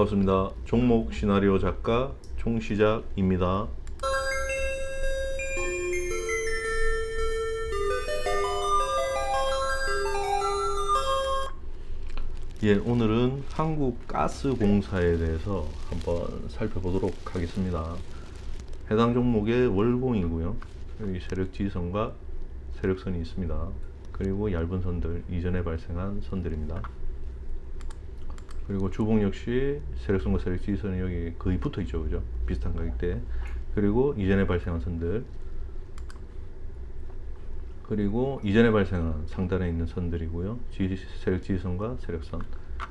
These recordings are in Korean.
반갑습니다. 종목 시나리오 작가 총시작입니다. 예, 오늘은 한국가스공사에 대해서 한번 살펴보도록 하겠습니다. 해당 종목의 월봉이고요. 여기 세력지선과 세력선이 있습니다. 그리고 얇은 선들, 이전에 발생한 선들입니다. 그리고 주봉 역시 세력선과 세력지선이 여기 거의 붙어 있죠, 그죠? 비슷한 가격대. 그리고 이전에 발생한 선들, 그리고 이전에 발생한 상단에 있는 선들이고요. 세력지선과 세력선.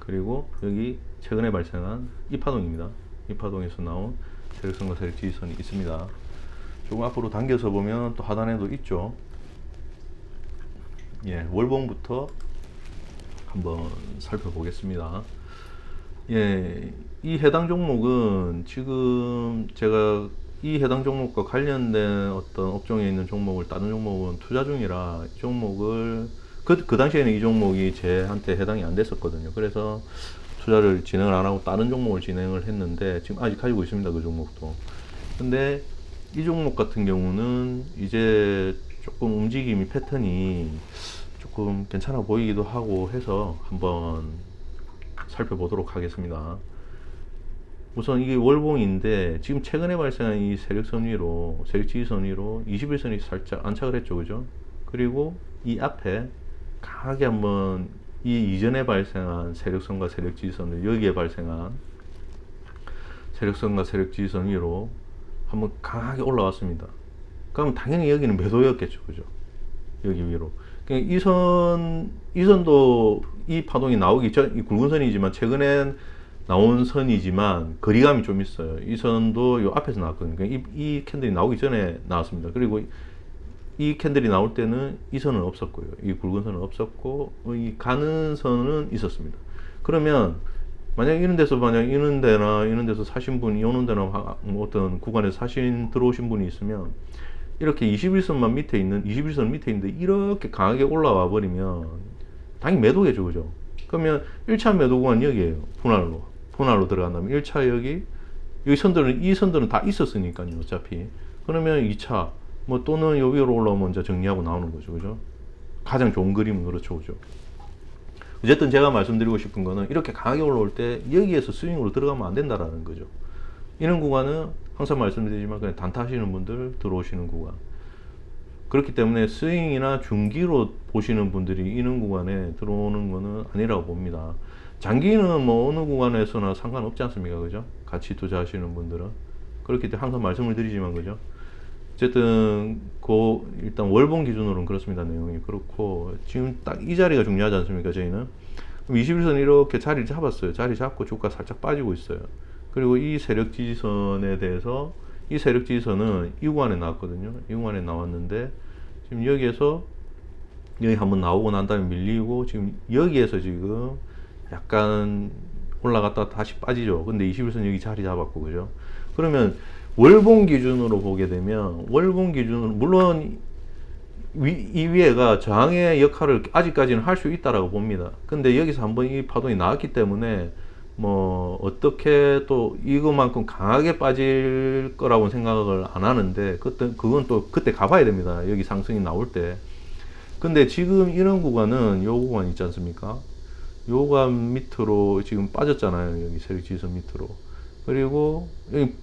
그리고 여기 최근에 발생한 이파동입니다. 이파동에서 나온 세력선과 세력지선이 있습니다. 조금 앞으로 당겨서 보면 또 하단에도 있죠. 예, 월봉부터 한번 살펴보겠습니다. 예, 이 해당 종목은 지금 제가 이 해당 종목과 관련된 어떤 업종에 있는 종목을 다른 종목은 투자 중이라 이 종목을 그 당시에는 이 종목이 제한테 해당이 안 됐었거든요. 그래서 투자를 진행을 안 하고 다른 종목을 진행을 했는데 지금 아직 가지고 있습니다. 그 종목도. 근데 이 종목 같은 경우는 이제 조금 움직임이 패턴이 조금 괜찮아 보이기도 하고 해서 한번 살펴보도록 하겠습니다. 우선 이게 월봉인데 지금 최근에 발생한 이 세력선 위로, 세력지선 위로 21선이 살짝 안착을 했죠, 그죠? 그리고 이 앞에 강하게 한번 이 이전에 발생한 세력선과 세력지선을 여기에 발생한 세력선과 세력지선 위로 한번 강하게 올라왔습니다. 그럼 당연히 여기는 매도였겠죠, 그죠? 여기 위로. 그러니까 이 선도 이 파동이 나오기 전, 이 굵은 선이지만 최근엔 나온 선이지만 거리감이 좀 있어요. 이 선도 요 앞에서 나왔거든요. 그러니까 이 캔들이 나오기 전에 나왔습니다. 그리고 이 캔들이 나올 때는 이 선은 없었고요. 이 굵은 선은 없었고 이 가는 선은 있었습니다. 그러면 만약 이런 데서 이런 데서 사신 분이 오는 데나 어떤 구간에서 들어오신 분이 있으면 이렇게 21선 밑에 있는데 이렇게 강하게 올라와 버리면 당연히 매도겠죠, 그죠? 그러면 1차 매도 구간 여기에요. 분할로 들어간다면 1차 여기 이 선들은 다 있었으니까요, 어차피. 그러면 2차 뭐 또는 요 위로 올라오면 이제 정리하고 나오는 거죠, 그죠? 가장 좋은 그림은 그렇죠, 그죠? 어쨌든 제가 말씀드리고 싶은 거는 이렇게 강하게 올라올 때 여기에서 스윙으로 들어가면 안 된다라는 거죠. 이런 구간은 항상 말씀드리지만 그냥 단타 하시는 분들 들어오시는 구간. 그렇기 때문에 스윙이나 중기로 보시는 분들이 이런 구간에 들어오는 거는 아니라고 봅니다. 장기는 뭐 어느 구간에서나 상관없지 않습니까, 그죠? 같이 투자하시는 분들은. 그렇기 때문에 항상 말씀을 드리지만, 그죠? 어쨌든 일단 월봉 기준으로는 그렇습니다. 내용이 그렇고 지금 딱 이 자리가 중요하지 않습니까, 저희는? 그럼 21선 이렇게 자리를 잡았어요. 자리 잡고 주가 살짝 빠지고 있어요. 그리고 이 세력 지지선에 대해서 이 세력 지지선은 이 구간에 나왔거든요. 이 구간에 나왔는데 지금 여기에서 여기 한번 나오고 난 다음에 밀리고 지금 여기에서 지금 약간 올라갔다 다시 빠지죠. 근데 21선 여기 자리 잡았고, 그죠? 그러면 월봉 기준으로 보게 되면 월봉 기준으로 물론 이 위에가 저항의 역할을 아직까지는 할 수 있다라고 봅니다. 근데 여기서 한번 이 파동이 나왔기 때문에 뭐 어떻게 또 이것만큼 강하게 빠질 거라고 생각을 안 하는데 그건 또 그때 가봐야 됩니다. 여기 상승이 나올 때. 근데 지금 이런 구간은 요 구간 있지 않습니까? 요 구간 밑으로 지금 빠졌잖아요. 여기 세력지선 밑으로. 그리고 여기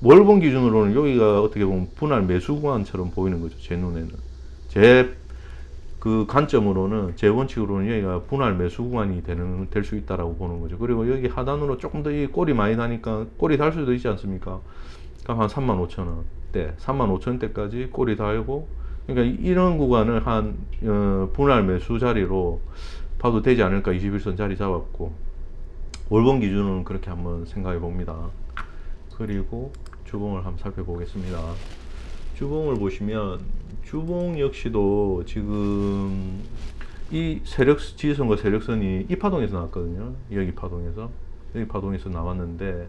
월봉 기준으로는 여기가 어떻게 보면 분할 매수 구간처럼 보이는 거죠. 제 눈에는. 제 그 관점으로는, 제 원칙으로는 여기가 분할 매수 구간이 될 수 있다라고 보는 거죠. 그리고 여기 하단으로 조금 더 이 꼴이 많이 나니까 꼴이 달 수도 있지 않습니까? 그럼 한 35,000원대, 35,000원대까지 꼴이 달고, 그러니까 이런 구간을 분할 매수 자리로 봐도 되지 않을까. 21선 자리 잡았고, 월봉 기준으로는 그렇게 한번 생각해 봅니다. 그리고 주봉을 한번 살펴보겠습니다. 주봉을 보시면 주봉 역시도 지금 이 지지선과 세력선이 이 파동에서 나왔거든요. 여기 파동에서 나왔는데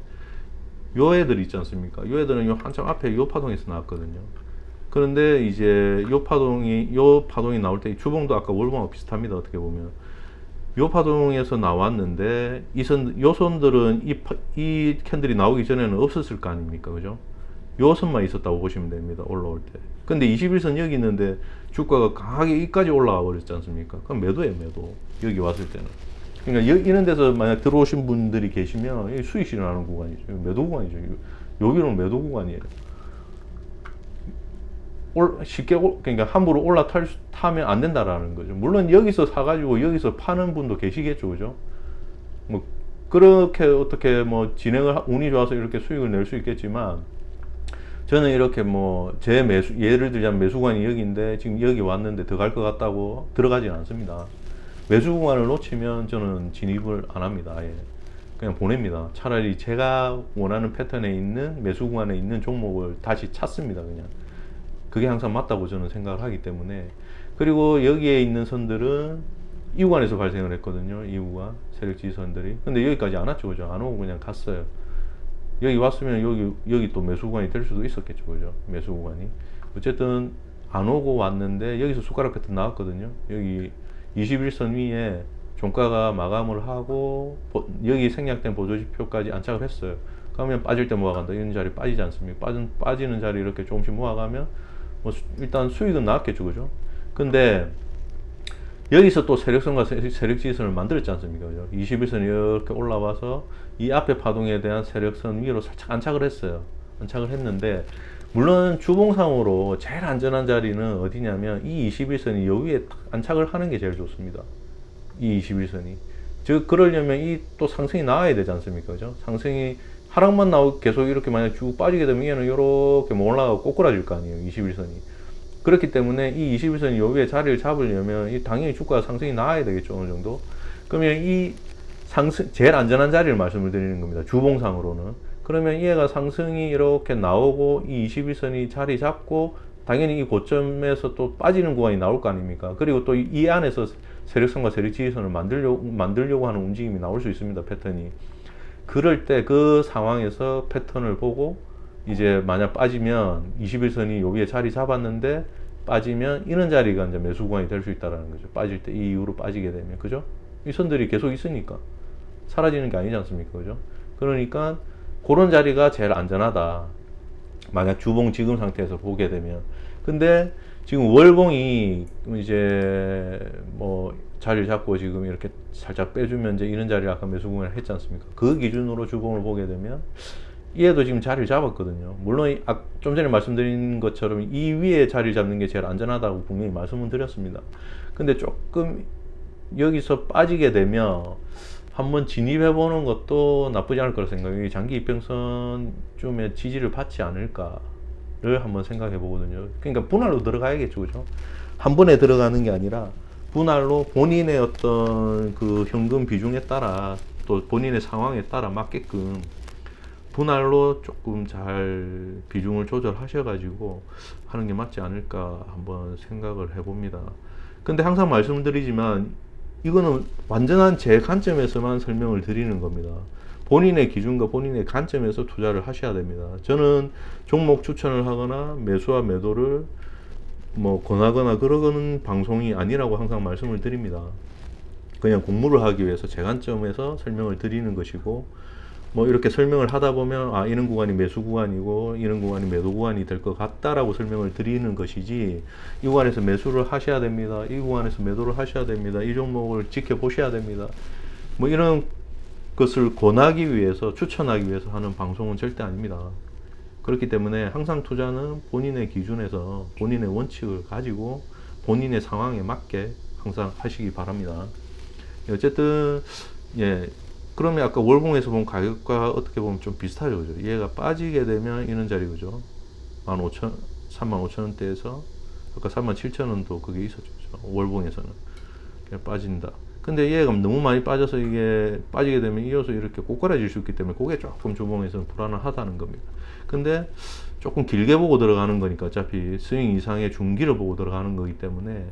요 애들 있지 않습니까? 요 애들은 요 한참 앞에 요 파동에서 나왔거든요. 그런데 이제 요 파동이 나올 때 주봉도 아까 월봉하고 비슷합니다. 어떻게 보면 요 파동에서 나왔는데 요 선들은 이 캔들이 나오기 전에는 없었을 거 아닙니까, 그죠? 요 선만 있었다고 보시면 됩니다, 올라올 때. 근데 21선 여기 있는데 주가가 강하게 이까지 올라와 버렸지 않습니까? 그럼 매도예요, 매도. 여기 왔을 때는. 그러니까 이런 데서 만약 들어오신 분들이 계시면 수익 실현하는 구간이죠. 매도 구간이죠. 여기는 매도 구간이에요. 쉽게 그러니까 함부로 타면 안 된다라는 거죠. 물론 여기서 사가지고 여기서 파는 분도 계시겠죠, 그죠? 뭐 그렇게 어떻게 뭐 진행을 운이 좋아서 이렇게 수익을 낼 수 있겠지만 저는 이렇게 뭐 제 매수 예를 들자면 매수관이 여기인데 지금 여기 왔는데 더 갈 것 같다고 들어가지는 않습니다. 매수 구간을 놓치면 저는 진입을 안 합니다. 아예. 그냥 보냅니다. 차라리 제가 원하는 패턴에 있는 매수 구간에 있는 종목을 다시 찾습니다. 그냥. 그게 항상 맞다고 저는 생각을 하기 때문에. 그리고 여기에 있는 선들은 이 구간에서 발생을 했거든요. 이 구간 세력지선들이. 근데 여기까지 안 왔죠, 그죠? 안 오고 그냥 갔어요. 여기 왔으면 여기 또 매수 구간이 될 수도 있었겠죠, 그죠? 매수 구간이. 어쨌든 안 오고 왔는데 여기서 숟가락 패턴 나왔거든요. 여기 21선 위에 종가가 마감을 하고 여기 생략된 보조지표까지 안착을 했어요. 그러면 빠질 때 모아간다. 이런 자리 빠지지 않습니까? 빠지는 자리 이렇게 조금씩 모아가면 뭐 일단 수익은 나왔겠죠, 그죠? 근데 여기서 또 세력선과 세력지선을 만들었지 않습니까? 그죠? 21선이 이렇게 올라와서 이 앞에 파동에 대한 세력선 위로 살짝 안착을 했어요. 안착을 했는데 물론 주봉상으로 제일 안전한 자리는 어디냐면 이 21선이 여기에 안착을 하는 게 제일 좋습니다. 이 21선이. 즉 그러려면 이 또 상승이 나와야 되지 않습니까? 그죠? 상승이 하락만 나오고 계속 이렇게 만약 쭉 빠지게 되면 얘는 이렇게 뭐 올라가고 꼬꾸라질 거 아니에요. 21선이. 그렇기 때문에 이 21선이 요 위에 자리를 잡으려면 당연히 주가 상승이 나와야 되겠죠, 어느 정도. 그러면 이 상승 제일 안전한 자리를 말씀을 드리는 겁니다, 주봉상으로는. 그러면 얘가 상승이 이렇게 나오고 이 21선이 자리 잡고 당연히 이 고점에서 또 빠지는 구간이 나올 거 아닙니까? 그리고 또 이 안에서 세력선과 세력지지선을 만들려고 하는 움직임이 나올 수 있습니다, 패턴이. 그럴 때 그 상황에서 패턴을 보고 이제 만약 빠지면 21선이 여기에 자리 잡았는데 빠지면 이런 자리가 이제 매수 구간이 될 수 있다는 거죠. 빠질 때 이 이후로 빠지게 되면, 그죠? 이 선들이 계속 있으니까 사라지는 게 아니지 않습니까, 그죠? 그러니까 그런 자리가 제일 안전하다. 만약 주봉 지금 상태에서 보게 되면. 근데 지금 월봉이 이제 뭐 자리를 잡고 지금 이렇게 살짝 빼주면 이제 이런 자리를 아까 매수 구간을 했지 않습니까? 그 기준으로 주봉을 보게 되면 얘도 지금 자리를 잡았거든요. 물론 좀 전에 말씀드린 것처럼 이 위에 자리를 잡는 게 제일 안전하다고 분명히 말씀을 드렸습니다. 근데 조금 여기서 빠지게 되면 한번 진입해 보는 것도 나쁘지 않을 거라 생각해요. 장기 이평선쯤에 지지를 받지 않을까를 한번 생각해 보거든요. 그러니까 분할로 들어가야겠죠, 그죠? 한 번에 들어가는 게 아니라 분할로 본인의 어떤 그 현금 비중에 따라 또 본인의 상황에 따라 맞게끔 분할로 조금 잘 비중을 조절하셔가지고 하는 게 맞지 않을까 한번 생각을 해봅니다. 근데 항상 말씀드리지만 이거는 완전한 제 관점에서만 설명을 드리는 겁니다. 본인의 기준과 본인의 관점에서 투자를 하셔야 됩니다. 저는 종목 추천을 하거나 매수와 매도를 뭐 권하거나 그러는 방송이 아니라고 항상 말씀을 드립니다. 그냥 공부를 하기 위해서 제 관점에서 설명을 드리는 것이고, 뭐 이렇게 설명을 하다 보면 아 이런 구간이 매수 구간이고 이런 구간이 매도 구간이 될 것 같다라고 설명을 드리는 것이지, 이 구간에서 매수를 하셔야 됩니다, 이 구간에서 매도를 하셔야 됩니다, 이 종목을 지켜보셔야 됩니다, 뭐 이런 것을 권하기 위해서 추천하기 위해서 하는 방송은 절대 아닙니다. 그렇기 때문에 항상 투자는 본인의 기준에서 본인의 원칙을 가지고 본인의 상황에 맞게 항상 하시기 바랍니다. 어쨌든 예, 그러면 아까 월봉에서 본 가격과 어떻게 보면 좀 비슷하죠, 그죠? 얘가 빠지게 되면 이런 자리, 그죠? 35,000원대에서 아까 37,000원도 그게 있었죠, 그죠? 월봉에서는 그냥 빠진다. 근데 얘가 너무 많이 빠져서 이게 빠지게 되면 이어서 이렇게 꼬꾸라질 수 있기 때문에 그게 조금 주봉에서는 불안하다는 겁니다. 근데 조금 길게 보고 들어가는 거니까 어차피 스윙 이상의 중기를 보고 들어가는 거기 때문에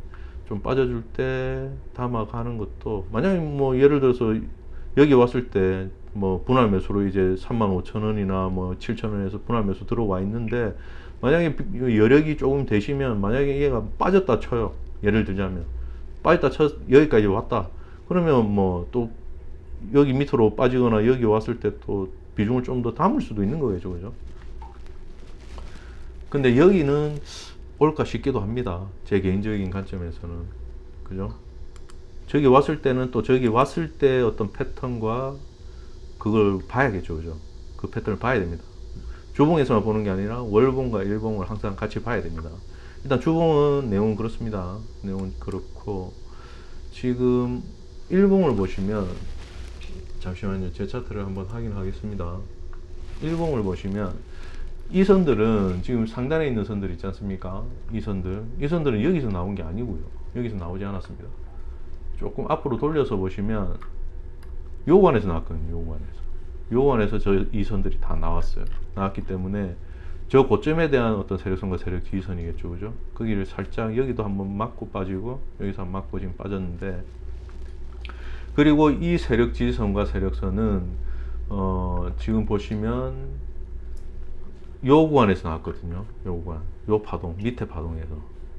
좀 빠져줄 때 담아가는 것도, 만약에 뭐 예를 들어서 여기 왔을 때 뭐 분할 매수로 이제 35,000원이나 뭐 7,000원에서 분할 매수 들어와 있는데 만약에 여력이 조금 되시면 만약에 얘가 빠졌다 쳐요. 예를 들자면 빠졌다 쳐 여기까지 왔다. 그러면 뭐 또 여기 밑으로 빠지거나 여기 왔을 때 또 비중을 좀 더 담을 수도 있는 거겠죠, 그죠? 근데 여기는 올까 싶기도 합니다. 제 개인적인 관점에서는. 그죠? 저기 왔을 때는 또 저기 왔을 때 어떤 패턴과 그걸 봐야겠죠, 그죠? 그 패턴을 봐야 됩니다. 주봉에서만 보는 게 아니라 월봉과 일봉을 항상 같이 봐야 됩니다. 일단 주봉은 내용은 그렇습니다. 내용은 그렇고, 지금 일봉을 보시면, 잠시만요. 제 차트를 한번 확인하겠습니다. 일봉을 보시면, 이 선들은 지금 상단에 있는 선들 있지 않습니까? 이 선들은 여기서 나온 게 아니고요. 여기서 나오지 않았습니다. 조금 앞으로 돌려서 보시면 요관에서 나왔거든요. 요관에서 이 선들이 다 나왔어요. 나왔기 때문에 저 고점에 대한 어떤 세력선과 세력 지지선이겠죠, 그죠? 거기를 살짝 여기도 한번 맞고 빠지고 여기서 한번 맞고 지금 빠졌는데, 그리고 이 세력 지지선과 세력선은 지금 보시면 요 구간에서 나왔거든요. 요 구간, 요 파동, 밑에 파동에서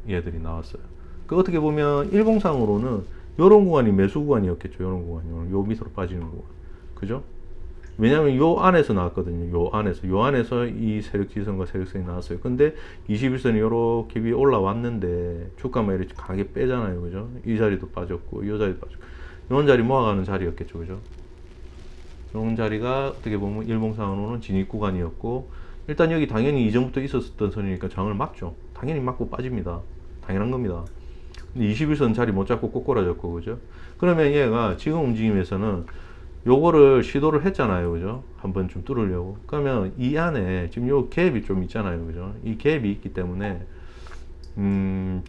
얘들이 나왔어요. 그 어떻게 보면 일봉상으로는 요런 구간이 매수 구간이었겠죠. 요런 구간이 요 밑으로 빠지는 구간, 그죠? 왜냐면 요 안에서 나왔거든요. 요 안에서 이 세력지선과 세력선이 나왔어요. 근데 21선이 요렇게 위에 올라왔는데 주가만 이렇게 강하게 빼잖아요, 그죠? 이 자리도 빠졌고 이 자리도 빠졌고 이런 자리 모아가는 자리였겠죠, 그죠? 이런 자리가 어떻게 보면 일봉상으로는 진입 구간이었고, 일단 여기 당연히 이전부터 있었던 선이니까 장을 막죠. 당연히 막고 빠집니다. 당연한 겁니다. 근데 21선 자리 못 잡고 꼬꾸라졌고, 그죠? 그러면 얘가 지금 움직임에서는 요거를 시도를 했잖아요, 그죠? 한번 좀 뚫으려고. 그러면 이 안에 지금 요 갭이 좀 있잖아요, 그죠? 이 갭이 있기 때문에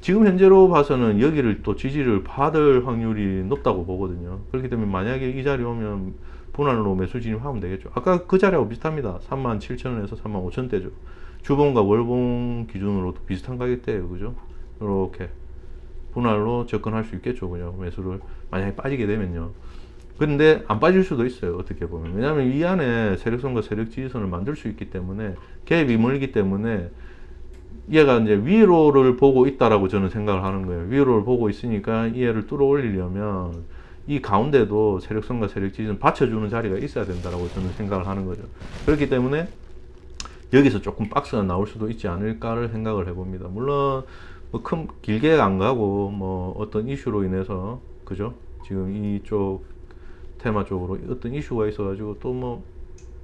지금 현재로 봐서는 여기를 또 지지를 받을 확률이 높다고 보거든요. 그렇기 때문에 만약에 이 자리 오면 분할로 매수 진입하면 되겠죠. 아까 그 자리하고 비슷합니다. 37,000원에서 35,000대죠. 주봉과 월봉 기준으로도 비슷한 가격대예요, 그죠? 이렇게 분할로 접근할 수 있겠죠, 그죠? 매수를 만약에 빠지게 되면요. 근데 안 빠질 수도 있어요, 어떻게 보면. 왜냐하면 이 안에 세력선과 세력지지선을 만들 수 있기 때문에, 갭이 멀기 때문에 얘가 이제 위로를 보고 있다라고 저는 생각을 하는 거예요. 위로를 보고 있으니까 얘를 뚫어 올리려면 이 가운데도 세력선과 세력지지선 받쳐주는 자리가 있어야 된다라고 저는 생각을 하는 거죠. 그렇기 때문에 여기서 조금 박스가 나올 수도 있지 않을까를 생각을 해봅니다. 물론 뭐 길게 안 가고 뭐 어떤 이슈로 인해서, 그죠? 지금 이쪽 테마 쪽으로 어떤 이슈가 있어가지고 또 뭐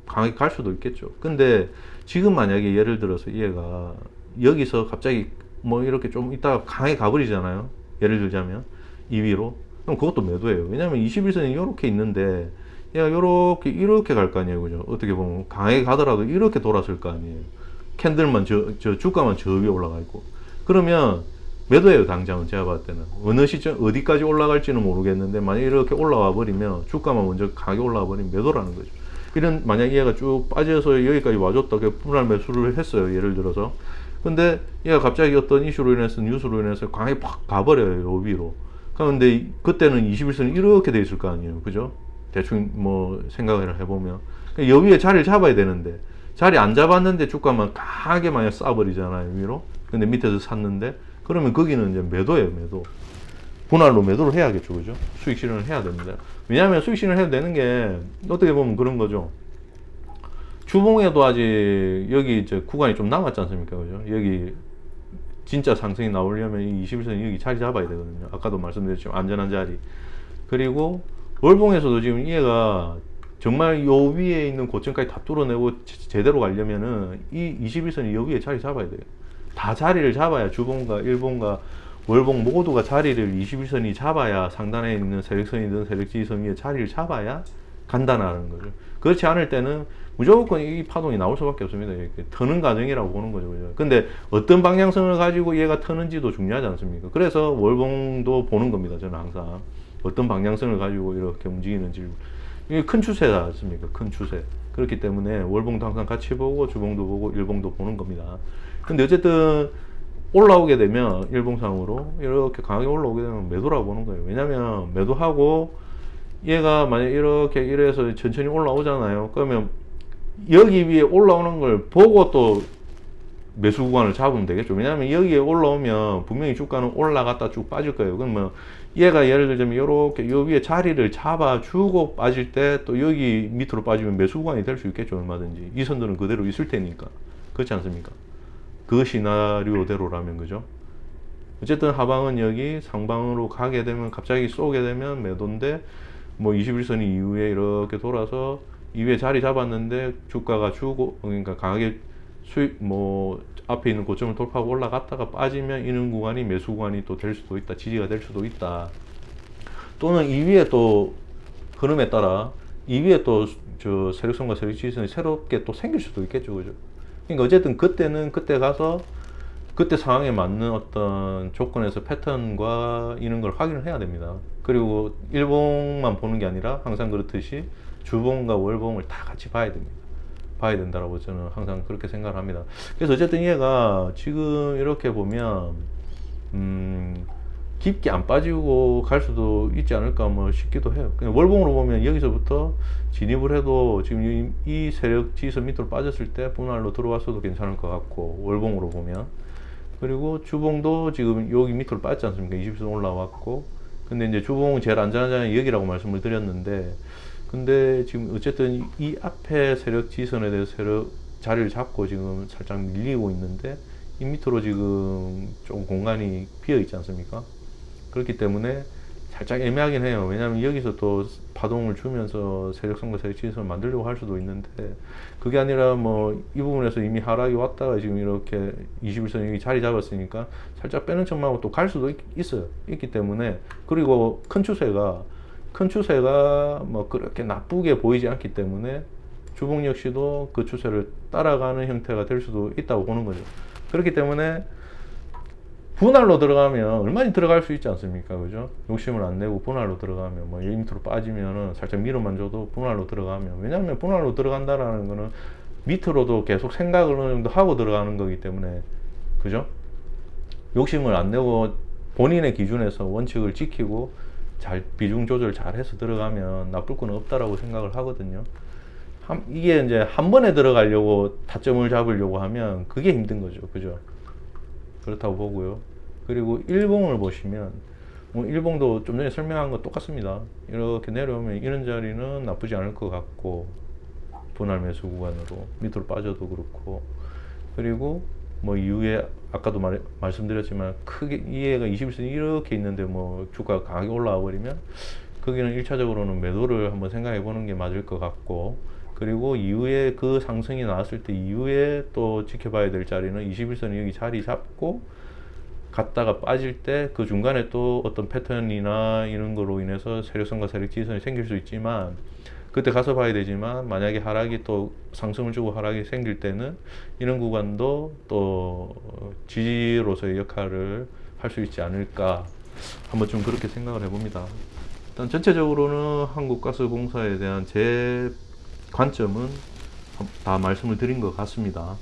강하게 갈 수도 있겠죠. 근데 지금 만약에 예를 들어서 얘가 여기서 갑자기 뭐 이렇게 좀 이따가 강하게 가버리잖아요. 예를 들자면 이 위로, 그럼 그것도 매도예요. 왜냐면 21선이 이렇게 있는데 얘가 이렇게 갈 거 아니에요, 그죠? 어떻게 보면 강하게 가더라도 이렇게 돌았을 거 아니에요. 캔들만 저 주가만 저 위에 올라가 있고, 그러면 매도예요. 당장은 제가 봤을 때는 어느 시점 어디까지 올라갈지는 모르겠는데, 만약 이렇게 올라와 버리면 주가만 먼저 강하게 올라와 버리면 매도라는 거죠. 이런, 만약 얘가 쭉 빠져서 여기까지 와줬다, 분할 매수를 했어요, 예를 들어서. 근데 얘가 갑자기 어떤 이슈로 인해서, 뉴스로 인해서 강하게 팍 가버려요, 요 위로. 그런데 그때는 21선이 이렇게 돼 있을 거 아니에요, 그죠? 대충 뭐 생각을 해보면 여 위에 자리를 잡아야 되는데 자리 안 잡았는데 주가만 강하게 만약 쏴버리잖아요, 위로. 근데 밑에서 샀는데, 그러면 거기는 이제 매도예요, 매도. 분할로 매도를 해야겠죠, 그죠? 수익 실현을 해야 됩니다. 왜냐하면 수익 실현을 해도 되는 게 어떻게 보면 그런 거죠. 주봉에도 아직 여기 이제 구간이 좀 남았지 않습니까, 그죠? 여기 진짜 상승이 나오려면 이 21선 여기 자리 잡아야 되거든요. 아까도 말씀드렸지만 안전한 자리. 그리고 월봉에서도 지금 얘가 정말 요 위에 있는 고점까지 다 뚫어내고 제대로 가려면은 이 21선이 여기에 자리 잡아야 돼요. 다 자리를 잡아야, 주봉과 일봉과 월봉 모두가 자리를 21선이 잡아야, 상단에 있는 세력선이든 세력지지선 위에 자리를 잡아야 간다는 거죠. 그렇지 않을 때는 무조건 이 파동이 나올 수밖에 없습니다. 이렇게 터는 과정이라고 보는 거죠, 그죠? 근데 어떤 방향성을 가지고 얘가 터는지도 중요하지 않습니까? 그래서 월봉도 보는 겁니다, 저는 항상. 어떤 방향성을 가지고 이렇게 움직이는지. 이게 큰 추세다 않습니까? 큰 추세. 그렇기 때문에 월봉도 항상 같이 보고 주봉도 보고 일봉도 보는 겁니다. 근데 어쨌든 올라오게 되면 일봉상으로 이렇게 강하게 올라오게 되면 매도라고 보는 거예요. 왜냐면 매도하고 얘가 만약 이렇게 이래서 천천히 올라오잖아요. 그러면 여기 위에 올라오는 걸 보고 또 매수 구간을 잡으면 되겠죠. 왜냐하면 여기에 올라오면 분명히 주가는 올라갔다 쭉 빠질 거예요. 그러면 얘가 예를 들자면 이렇게 요 위에 자리를 잡아주고 빠질 때 또 여기 밑으로 빠지면 매수 구간이 될 수 있겠죠. 얼마든지 이 선들은 그대로 있을 테니까. 그렇지 않습니까? 그 시나리오대로라면. 그죠? 어쨌든 하방은 여기, 상방으로 가게 되면 갑자기 쏘게 되면 매도인데, 뭐 21선 이후에 이렇게 돌아서 이 위에 자리 잡았는데 주가가 주고, 그러니까 강하게 수익 뭐 앞에 있는 고점을 돌파하고 올라갔다가 빠지면 이런 구간이 매수 구간이 또 될 수도 있다, 지지가 될 수도 있다. 또는 이 위에 또 흐름에 따라 이 위에 또 저 세력선과 세력 지지선이 새롭게 또 생길 수도 있겠죠. 그죠? 그러니까 어쨌든 그때는 그때 가서 그때 상황에 맞는 어떤 조건에서 패턴과 이런 걸 확인을 해야 됩니다. 그리고 일봉만 보는 게 아니라 항상 그렇듯이 주봉과 월봉을 다 같이 봐야 됩니다. 봐야 된다라고 저는 항상 그렇게 생각을 합니다. 그래서 어쨌든 얘가 지금 이렇게 보면 깊게 안 빠지고 갈 수도 있지 않을까 뭐 싶기도 해요. 그냥 월봉으로 보면 여기서부터 진입을 해도 지금 이 세력 지선 밑으로 빠졌을 때 분할로 들어왔어도 괜찮을 것 같고, 월봉으로 보면. 그리고 주봉도 지금 여기 밑으로 빠졌지 않습니까? 20선 올라왔고. 근데 이제 주봉은 제일 안전하잖아요. 여기라고 말씀을 드렸는데, 근데 지금 어쨌든 이 앞에 세력 지선에 대해서 세력 자리를 잡고 지금 살짝 밀리고 있는데, 이 밑으로 지금 좀 공간이 비어 있지 않습니까? 그렇기 때문에 살짝 애매하긴 해요. 왜냐하면 여기서 또 파동을 주면서 세력선과 세력 지선을 만들려고 할 수도 있는데, 그게 아니라 뭐 이 부분에서 이미 하락이 왔다가 지금 이렇게 21선 여기 자리 잡았으니까 살짝 빼는 척하고 또 갈 수도 있어요. 있기 때문에. 그리고 큰 추세가 뭐 그렇게 나쁘게 보이지 않기 때문에 주봉 역시도 그 추세를 따라가는 형태가 될 수도 있다고 보는 거죠. 그렇기 때문에 분할로 들어가면 얼마나 들어갈 수 있지 않습니까? 그죠? 욕심을 안 내고 분할로 들어가면, 뭐 밑으로 빠지면은 살짝 밀어만 줘도 분할로 들어가면, 왜냐하면 분할로 들어간다라는 거는 밑으로도 계속 생각을 어느 정도 하고 들어가는 거기 때문에, 그죠? 욕심을 안 내고 본인의 기준에서 원칙을 지키고 잘 비중 조절 잘 해서 들어가면 나쁠 건 없다라고 생각을 하거든요. 이게 이제 한 번에 들어가려고 타점을 잡으려고 하면 그게 힘든 거죠. 그죠? 그렇다고 보고요. 그리고 일봉을 보시면, 뭐 일봉도 좀 전에 설명한 거 똑같습니다. 이렇게 내려오면 이런 자리는 나쁘지 않을 것 같고, 분할 매수 구간으로 밑으로 빠져도 그렇고, 그리고 뭐 이후에 아까도 말씀드렸지만 크게 이해가 21선이 이렇게 있는데 뭐 주가가 강하게 올라와 버리면 거기는 1차적으로는 매도를 한번 생각해 보는 게 맞을 것 같고, 그리고 이후에 그 상승이 나왔을 때 이후에 또 지켜봐야 될 자리는 21선이 여기 자리 잡고 갔다가 빠질 때 그 중간에 또 어떤 패턴이나 이런 거로 인해서 세력선과 세력 지지선이 생길 수 있지만, 그때 가서 봐야 되지만 만약에 하락이 또 상승을 주고 하락이 생길 때는 이런 구간도 또 지지로서의 역할을 할 수 있지 않을까, 한번 좀 그렇게 생각을 해봅니다. 일단 전체적으로는 한국가스공사에 대한 제 관점은 다 말씀을 드린 것 같습니다.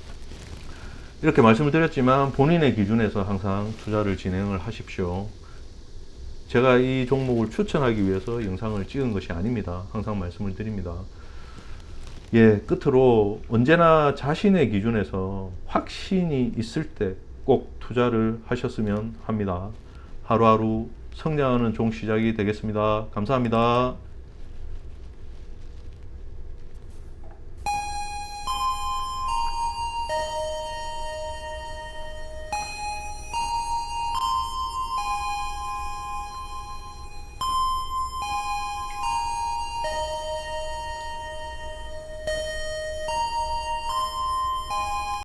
이렇게 말씀을 드렸지만 본인의 기준에서 항상 투자를 진행을 하십시오. 제가 이 종목을 추천하기 위해서 영상을 찍은 것이 아닙니다. 항상 말씀을 드립니다. 예, 끝으로 언제나 자신의 기준에서 확신이 있을 때 꼭 투자를 하셨으면 합니다. 하루하루 성장하는 종 시작이 되겠습니다. 감사합니다.